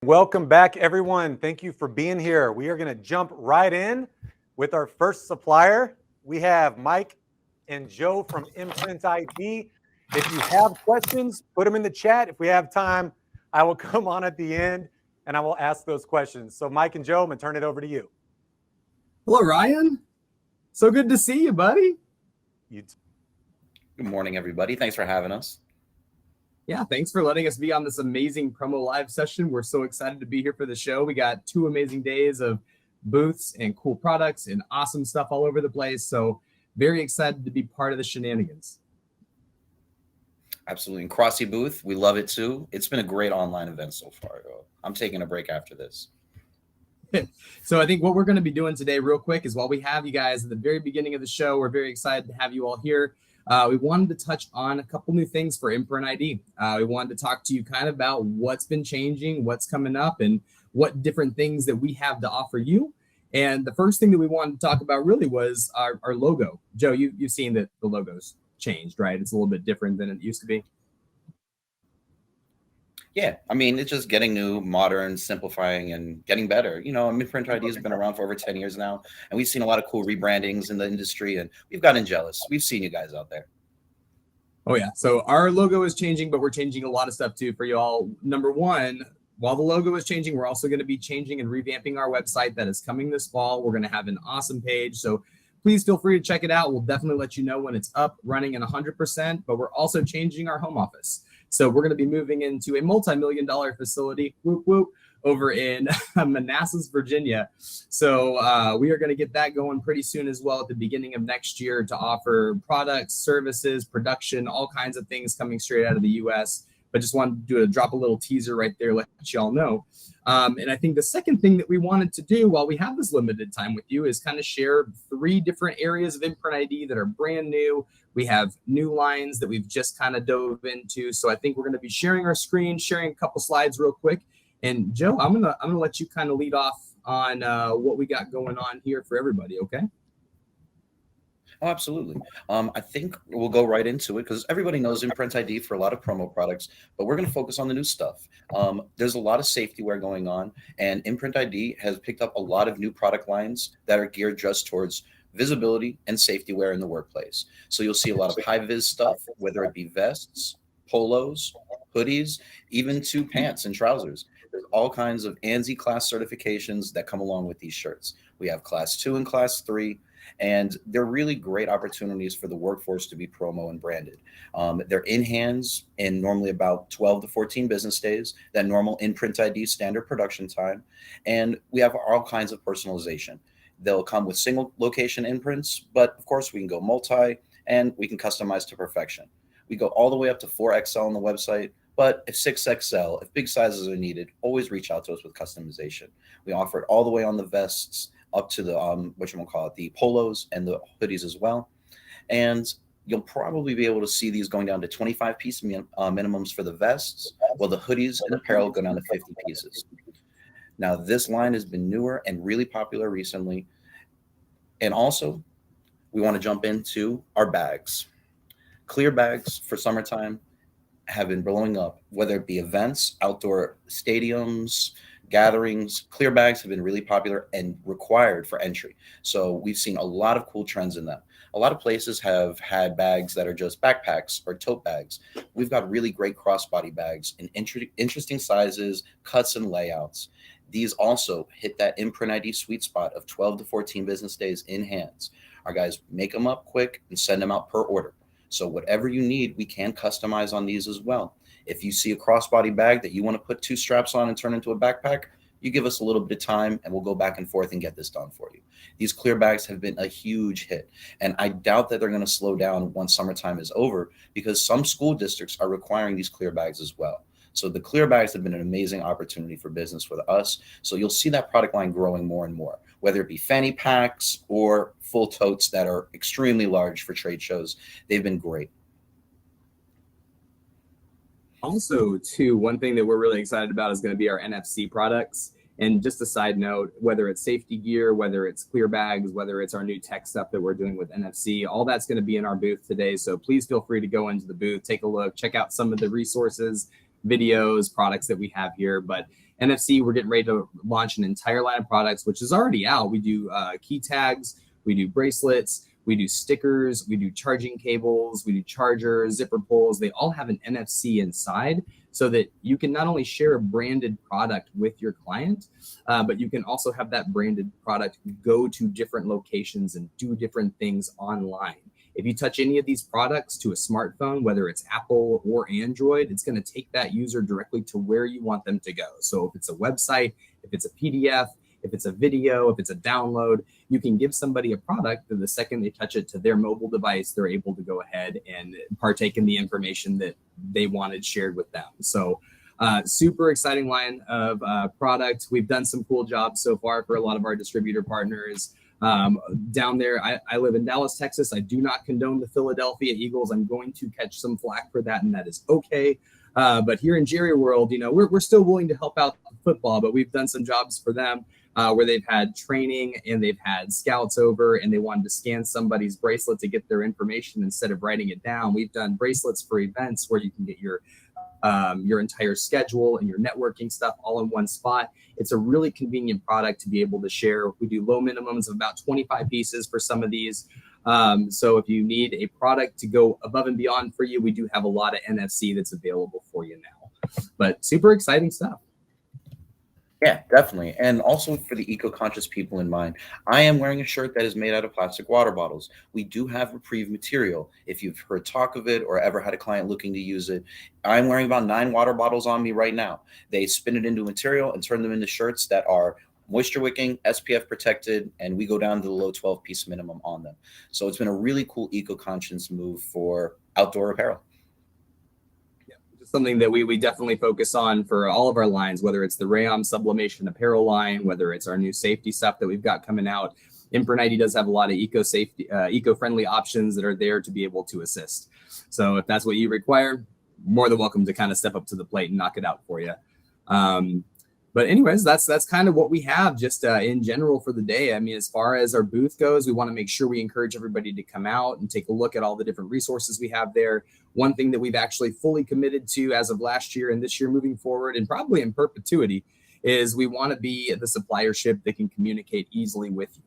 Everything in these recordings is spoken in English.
welcome back, everyone. Thank you for being here. We are going to jump right in with our first supplier. We have Mike and Joe from ImprintID. If you have questions, put them in the chat. If we have time, I will come on at the end and I will ask those questions. So Mike and Joe, I'm going to turn it over to you. Hello, Ryan. So good to see you, buddy. Good morning, everybody. Thanks for having us. Yeah, thanks for letting us be on this amazing promo live session. We're so excited to be here for the show. We got 2 amazing days of booths and cool products and awesome stuff all over the place. So very excited to be part of the shenanigans. Absolutely. And Crossy booth, we love it too. It's been a great online event so far. I'm taking a break after this. So I think what we're going to be doing today real quick is while we have you guys at the very beginning of the show, we're very excited to have you all here. We wanted to touch on a couple new things for ImprintID. We wanted to talk to you kind of about what's been changing, what's coming up, and what different things that we have to offer you. And the first thing that we wanted to talk about really was our logo. Joe, you've seen that the logo's changed, right? It's a little bit different than it used to be. Yeah, I mean, it's just getting new, modern, simplifying, and getting better. You know, ImprintID has been around for over 10 years now, and we've seen a lot of cool rebrandings in the industry, and we've gotten jealous. We've seen you guys out there. Oh, yeah. So our logo is changing, but we're changing a lot of stuff, too, for you all. Number one, while the logo is changing, we're also going to be changing and revamping our website that is coming this fall. We're going to have an awesome page, so please feel free to check it out. We'll definitely let you know when it's up, running at 100%, but we're also changing our home office. So we're going to be moving into a multi-million-dollar facility, whoop, whoop, over in Manassas, Virginia. So we are going to get that going pretty soon as well at the beginning of next year to offer products, services, production, all kinds of things coming straight out of the U.S. But just wanted to drop a little teaser right there, let you all know. And I think the second thing that we wanted to do while we have this limited time with you is kind of share 3 different areas of ImprintID that are brand new. We have new lines that we've just kind of dove into. So I think we're going to be sharing our screen, sharing a couple slides real quick. And Joe, I'm gonna let you kind of lead off on what we got going on here for everybody, okay? Oh, absolutely. I think we'll go right into it because everybody knows ImprintID for a lot of promo products, but we're going to focus on the new stuff. There's a lot of safety wear going on, and ImprintID has picked up a lot of new product lines that are geared just towards visibility and safety wear in the workplace. So you'll see a lot of high-vis stuff, whether it be vests, polos, hoodies, even to pants and trousers. There's all kinds of ANSI class certifications that come along with these shirts. We have class 2 and class 3. And they're really great opportunities for the workforce to be promo and branded. They're in hands in normally about 12 to 14 business days, that normal ImprintID standard production time. And we have all kinds of personalization. They'll come with single location imprints, but of course we can go multi and we can customize to perfection. We go all the way up to 4XL on the website, but if 6XL, if big sizes are needed, always reach out to us with customization. We offer it all the way on the vests, up to the the polos and the hoodies as well. And you'll probably be able to see these going down to 25-piece minimums for the vests, while the hoodies and apparel go down to 50 pieces. Now, this line has been newer and really popular recently. And also, we want to jump into our bags. Clear bags for summertime have been blowing up, whether it be events, outdoor stadiums, gatherings. Clear bags have been really popular and required for entry. So we've seen a lot of cool trends in them. A lot of places have had bags that are just backpacks or tote bags. We've got really great crossbody bags in interesting sizes, cuts, and layouts. These also hit that ImprintID sweet spot of 12 to 14 business days in hands. Our guys make them up quick and send them out per order. So whatever you need, we can customize on these as well. If you see a crossbody bag that you want to put 2 straps on and turn into a backpack, you give us a little bit of time and we'll go back and forth and get this done for you. These clear bags have been a huge hit, and I doubt that they're going to slow down once summertime is over because some school districts are requiring these clear bags as well. So the clear bags have been an amazing opportunity for business for us. So you'll see that product line growing more and more, whether it be fanny packs or full totes that are extremely large for trade shows. They've been great. Also, too, one thing that we're really excited about is going to be our NFC products. And just a side note, whether it's safety gear, whether it's clear bags, whether it's our new tech stuff that we're doing with NFC, all that's going to be in our booth today. So please feel free to go into the booth, take a look, check out some of the resources, videos, products that we have here. But NFC, we're getting ready to launch an entire line of products, which is already out. We do key tags, we do bracelets, we do stickers, we do charging cables, we do chargers, zipper pulls. They all have an NFC inside so that you can not only share a branded product with your client, but you can also have that branded product go to different locations and do different things online. If you touch any of these products to a smartphone, whether it's Apple or Android, it's going to take that user directly to where you want them to go. So if it's a website, if it's a PDF, if it's a video, if it's a download, you can give somebody a product that the second they touch it to their mobile device, they're able to go ahead and partake in the information that they wanted shared with them. So super exciting line of products. We've done some cool jobs so far for a lot of our distributor partners. Down there, I live in Dallas, Texas. I do not condone the Philadelphia Eagles. I'm going to catch some flack for that, and that is okay. But here in Jerry World, we're still willing to help out football, but we've done some jobs for them where they've had training and they've had scouts over and they wanted to scan somebody's bracelet to get their information instead of writing it down. We've done bracelets for events where you can get your entire schedule and your networking stuff all in one spot. It's a really convenient product to be able to share. We do low minimums of about 25 pieces for some of these. So if you need a product to go above and beyond for you, we do have a lot of NFC that's available for you now. But super exciting stuff. Yeah, definitely. And also for the eco-conscious people in mind, I am wearing a shirt that is made out of plastic water bottles. We do have reprieve material. If you've heard talk of it or ever had a client looking to use it, I'm wearing about 9 water bottles on me right now. They spin it into material and turn them into shirts that are moisture wicking, SPF protected, and we go down to the low 12-piece minimum on them. So it's been a really cool eco-conscious move for outdoor apparel. Something that we definitely focus on for all of our lines, whether it's the Rayon sublimation apparel line, whether it's our new safety stuff that we've got coming out. ImprintID does have a lot of eco-friendly options that are there to be able to assist. So if that's what you require, more than welcome to kind of step up to the plate and knock it out for you. But anyways, that's kind of what we have just in general for the day. I mean, as far as our booth goes, we want to make sure we encourage everybody to come out and take a look at all the different resources we have there. One thing that we've actually fully committed to as of last year and this year moving forward, and probably in perpetuity, is we want to be the suppliership that can communicate easily with you.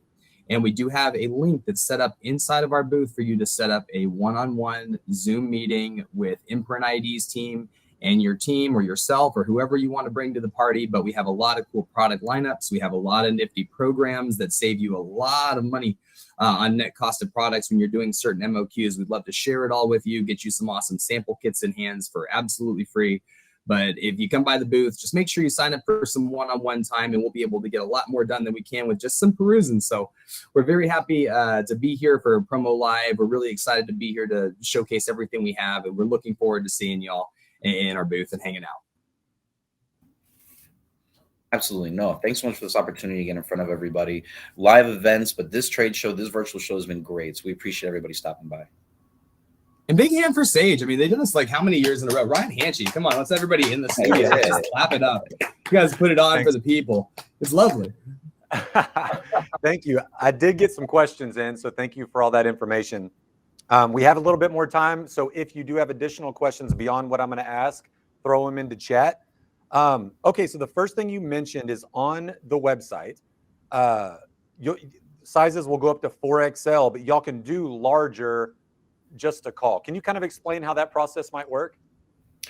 And we do have a link that's set up inside of our booth for you to set up a one-on-one Zoom meeting with ImprintID's team and your team or yourself or whoever you want to bring to the party. But we have a lot of cool product lineups. We have a lot of nifty programs that save you a lot of money on net cost of products when you're doing certain MOQs. We'd love to share it all with you, get you some awesome sample kits in hands for absolutely free. But if you come by the booth, just make sure you sign up for some one-on-one time and we'll be able to get a lot more done than we can with just some perusing. So we're very happy to be here for Promo Live. We're really excited to be here to showcase everything we have. And we're looking forward to seeing y'all in our booth and hanging out. Absolutely. No, thanks so much for this opportunity to get in front of everybody. Live events, but this trade show, this virtual show has been great. So we appreciate everybody stopping by. And big hand for Sage. I mean, they've done this like how many years in a row? Ryan Hanchy, come on, let's everybody in the studio. Just clap it up. You guys put it on for the people. It's lovely. Thank you. I did get some questions in, so thank you for all that information. We have a little bit more time, so if you do have additional questions beyond what I'm going to ask, throw them into chat. Okay, so the first thing you mentioned is on the website. Sizes will go up to 4XL, but y'all can do larger just a call. Can you kind of explain how that process might work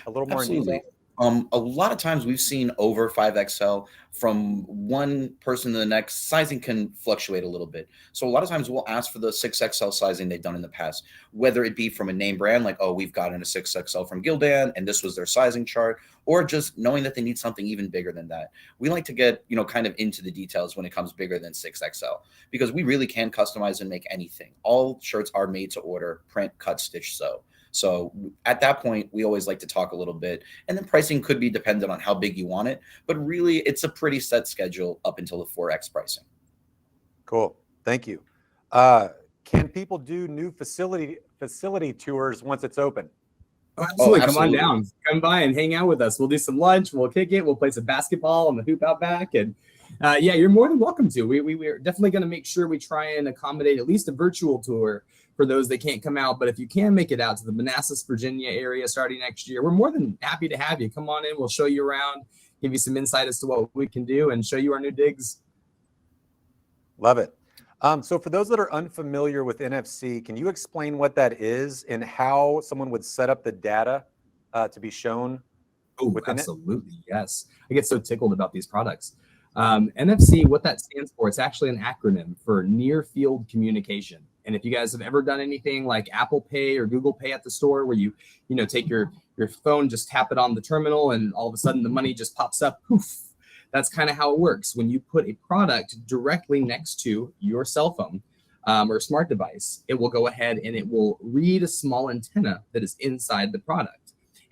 a little more in detail? A lot of times we've seen over 5XL from one person to the next. Sizing can fluctuate a little bit. So a lot of times we'll ask for the 6XL sizing they've done in the past, whether it be from a name brand, like, oh, we've gotten a 6XL from Gildan and this was their sizing chart, or just knowing that they need something even bigger than that. We like to get, kind of into the details when it comes bigger than 6XL, because we really can customize and make anything. All shirts are made to order, print, cut, stitch, sew. So at that point, we always like to talk a little bit, and then pricing could be dependent on how big you want it, but really it's a pretty set schedule up until the 4X pricing. Cool. Thank you. Can people do new facility tours once it's open? Oh, absolutely. Come Absolutely. on down. Come by and hang out with us. We'll do some lunch. We'll kick it. We'll play some basketball on the hoop out back. And yeah, you're more than welcome to. We're definitely going to make sure we try and accommodate at least a virtual tour for those that can't come out. But if you can make it out to the Manassas, Virginia area starting next year, we're more than happy to have you. Come on in. We'll show you around, give you some insight as to what we can do and show you our new digs. Love it. So for those that are unfamiliar with NFC, can you explain what that is and how someone would set up the data to be shown? Oh, absolutely. Yes. I get so tickled about these products. NFC, what that stands for, it's actually an acronym for near field communication. And if you guys have ever done anything like Apple Pay or Google Pay at the store where you take your phone, just tap it on the terminal and all of a sudden the money just pops up, poof. That's kind of how it works. When you put a product directly next to your cell phone or smart device, it will go ahead and it will read a small antenna that is inside the product.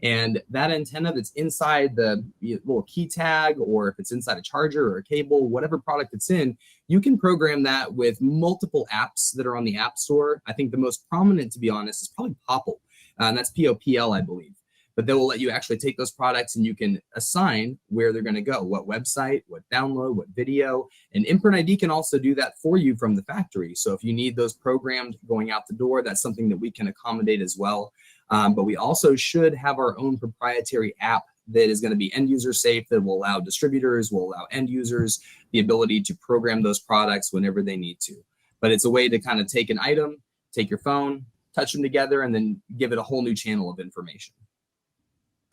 And that antenna that's inside the little key tag, or if it's inside a charger or a cable, whatever product it's in, you can program that with multiple apps that are on the App Store. I think the most prominent, to be honest, is probably Popl, and that's Popl, I believe. But they will let you actually take those products and you can assign where they're going to go, what website, what download, what video. And ImprintID can also do that for you from the factory. So if you need those programmed going out the door, that's something that we can accommodate as well. But we also should have our own proprietary app that is going to be end user safe, that will allow distributors, will allow end users the ability to program those products whenever they need to. But it's a way to kind of take an item, take your phone, touch them together, and then give it a whole new channel of information.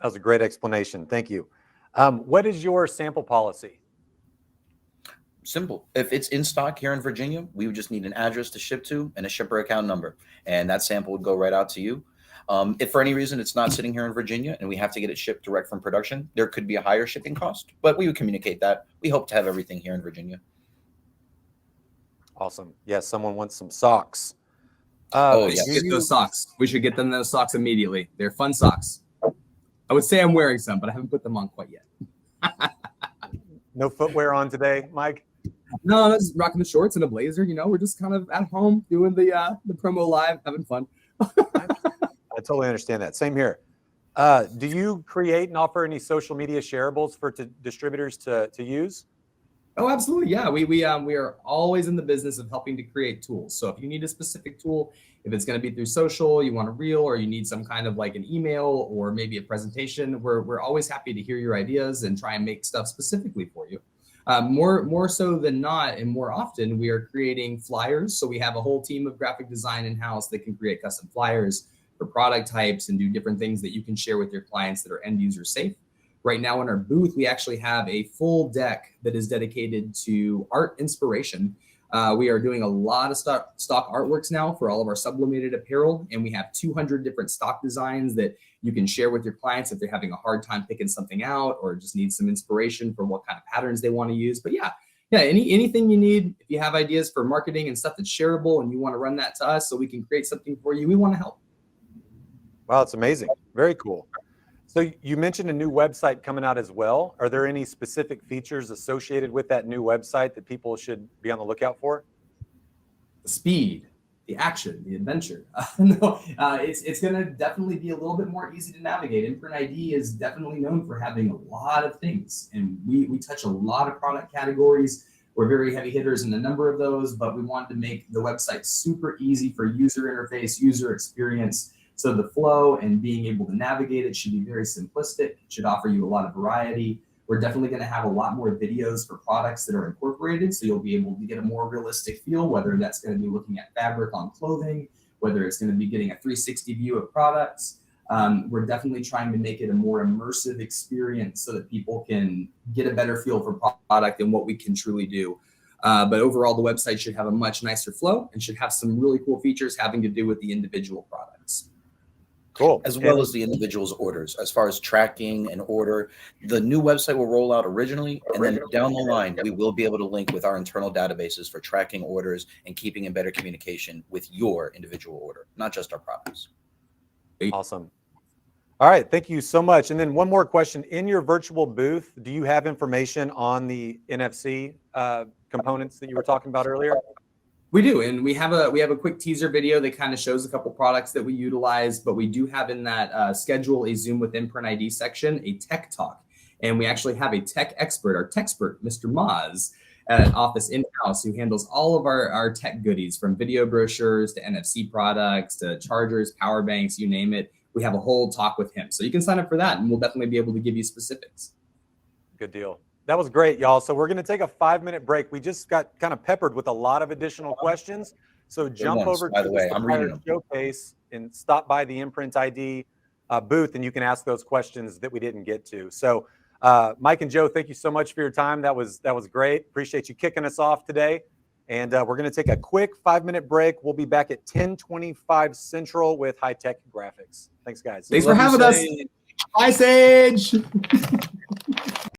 That was a great explanation. Thank you. What is your sample policy? Simple. If it's in stock here in Virginia, we would just need an address to ship to and a shipper account number, and that sample would go right out to you. If for any reason it's not sitting here in Virginia and we have to get it shipped direct from production, there could be a higher shipping cost, but we would communicate that. We hope to have everything here in Virginia. Awesome. Yes, someone wants some socks. Yes, get those socks. We should get them those socks immediately. They're fun socks. I would say I'm wearing some, but I haven't put them on quite yet. No footwear on today, Mike? No, I'm just rocking the shorts and a blazer. We're just kind of at home doing the promo live, having fun. I totally understand that. Same here. Do you create and offer any social media shareables for distributors to use? Oh, absolutely. Yeah, we are always in the business of helping to create tools. So if you need a specific tool, if it's going to be through social, you want a reel, or you need some kind of like an email or maybe a presentation, we're always happy to hear your ideas and try and make stuff specifically for you. More so than not, and more often, we are creating flyers. So we have a whole team of graphic design in-house that can create custom flyers for product types and do different things that you can share with your clients that are end user safe. Right now in our booth, we actually have a full deck that is dedicated to art inspiration. We are doing a lot of stock artworks now for all of our sublimated apparel, and we have 200 different stock designs that you can share with your clients if they're having a hard time picking something out or just need some inspiration for what kind of patterns they want to use. But yeah, anything you need. If you have ideas for marketing and stuff that's shareable and you want to run that to us so we can create something for you, we want to help. Wow, it's amazing. Very cool. So you mentioned a new website coming out as well. Are there any specific features associated with that new website that people should be on the lookout for? The speed, the action, the adventure. It's going to definitely be a little bit more easy to navigate. ImprintID is definitely known for having a lot of things, and we touch a lot of product categories. We're very heavy hitters in a number of those, but we wanted to make the website super easy for user interface, user experience. So the flow and being able to navigate it should be very simplistic. It should offer you a lot of variety. We're definitely going to have a lot more videos for products that are incorporated. So you'll be able to get a more realistic feel, whether that's going to be looking at fabric on clothing, whether it's going to be getting a 360 view of products. We're definitely trying to make it a more immersive experience so that people can get a better feel for product and what we can truly do. But overall, the website should have a much nicer flow and should have some really cool features having to do with the individual products. Cool. As well as the individual's orders. As far as tracking and order, the new website will roll out originally, and then down the line, we will be able to link with our internal databases for tracking orders and keeping in better communication with your individual order, not just our products. Awesome. All right. Thank you so much. And then one more question. In your virtual booth, do you have information on the NFC components that you were talking about earlier? We do, and we have a quick teaser video that kind of shows a couple products that we utilize, but we do have in that schedule a Zoom with ImprintID section, a tech talk, and we actually have a tech expert, our techspert, Mr. Maz, at an office in-house who handles all of our tech goodies, from video brochures to NFC products to chargers, power banks, you name it. We have a whole talk with him, so you can sign up for that, and we'll definitely be able to give you specifics. Good deal. That was great, y'all. So we're going to take a 5-minute break. We just got kind of peppered with a lot of additional questions. So jump ones, over by to the way. the I'm reading supplier them. showcase and stop by the Imprint ID booth, and you can ask those questions that we didn't get to. So Mike and Joe, thank you so much for your time. That was great. Appreciate you kicking us off today. And we're going to take a quick 5-minute break. We'll be back at 10:25 Central with High Tech Graphics. Thanks, guys. Thanks for having us. Bye, Sage.